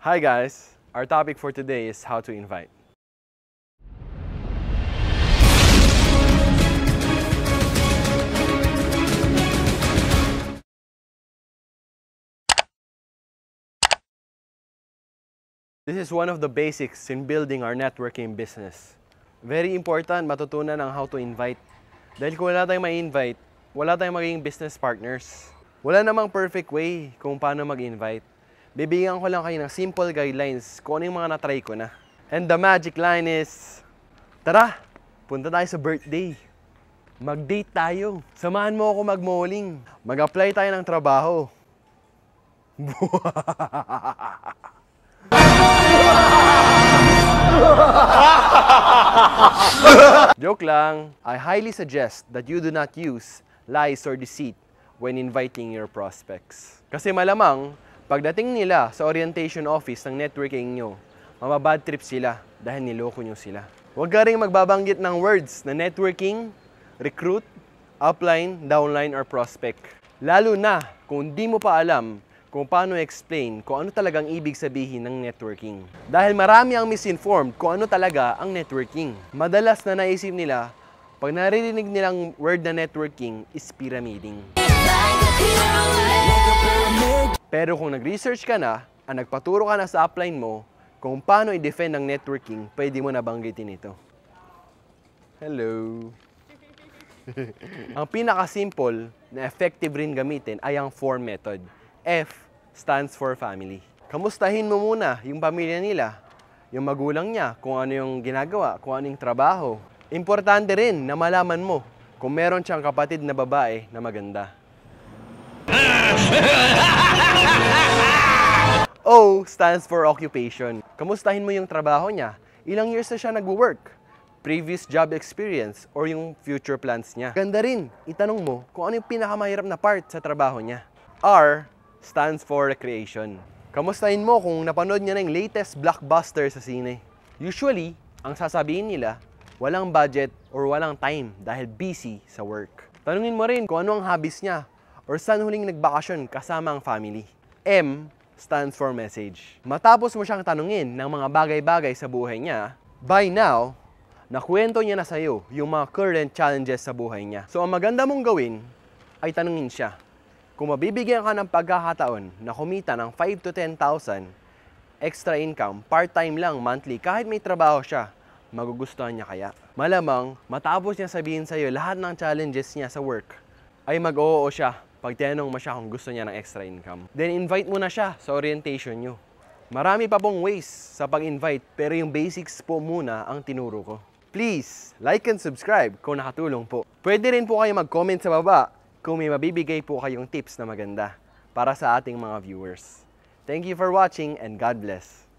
Hi guys! Our topic for today is how to invite. This is one of the basics in building our networking business. Very important matutunan ang how to invite. Dahil kung wala tayong ma-invite, wala tayong magiging business partners. Wala namang perfect way kung paano mag-invite. Bibigyan ko lang kayo ng simple guidelines kung ano yung mga na-try ko na. And the magic line is, tara, punta tayo sa birthday. Mag-date tayo. Samahan mo ako mag-malling. Mag-apply tayo ng trabaho. Joke lang. I highly suggest that you do not use lies or deceit when inviting your prospects. Kasi malamang, pagdating nila sa orientation office ng networking nyo, mababad trip sila dahil niloko nyo sila. Huwag ka rin magbabanggit ng words na networking, recruit, upline, downline, or prospect. Lalo na kung di mo pa alam kung paano explain kung ano talagang ibig sabihin ng networking. Dahil marami ang misinformed kung ano talaga ang networking. Madalas na naisip nila, pag naririnig nilang word na networking is pyramiding. Pero kung nag-research ka na, nagpaturo ka na sa upline mo, kung paano i-defend ang networking, pwede mo nabanggitin ito. Hello! Ang pinaka-simple na effective rin gamitin ay ang FOR method. F stands for family. Kamustahin mo muna yung pamilya nila, yung magulang niya, kung ano yung ginagawa, kung ano yung trabaho. Importante rin na malaman mo kung meron siyang kapatid na babae na maganda. O stands for occupation. Kamustahin mo yung trabaho niya. Ilang years na siya nag-work, previous job experience, or yung future plans niya. Ganda rin, itanong mo kung ano yung pinakamahirap na part sa trabaho niya. R stands for recreation. Kamustahin mo kung napanood niya na yung latest blockbuster sa sine. Usually, ang sasabihin nila, walang budget or walang time dahil busy sa work. Tanungin mo rin kung ano ang hobbies niya or saan huling nagbakasyon kasama ang family. M stands for message. Matapos mo siyang tanungin ng mga bagay-bagay sa buhay niya, by now, nakwento niya na sa'yo yung mga current challenges sa buhay niya. So, ang maganda mong gawin ay tanungin siya. Kung mabibigyan ka ng pagkakataon na kumita ng 5 to 10,000 extra income, part-time lang, monthly, kahit may trabaho siya, magugustuhan niya kaya? Malamang, matapos niya sabihin sa'yo lahat ng challenges niya sa work, ay mag-oo siya pag tinanong mo siya kung gusto niya ng extra income. Then invite mo na siya sa orientation niyo. Marami pa pong ways sa pag-invite, pero yung basics po muna ang tinuro ko. Please, like and subscribe kung nakatulong po. Pwede rin po kayo mag-comment sa baba kung may mabibigay po kayong tips na maganda para sa ating mga viewers. Thank you for watching and God bless.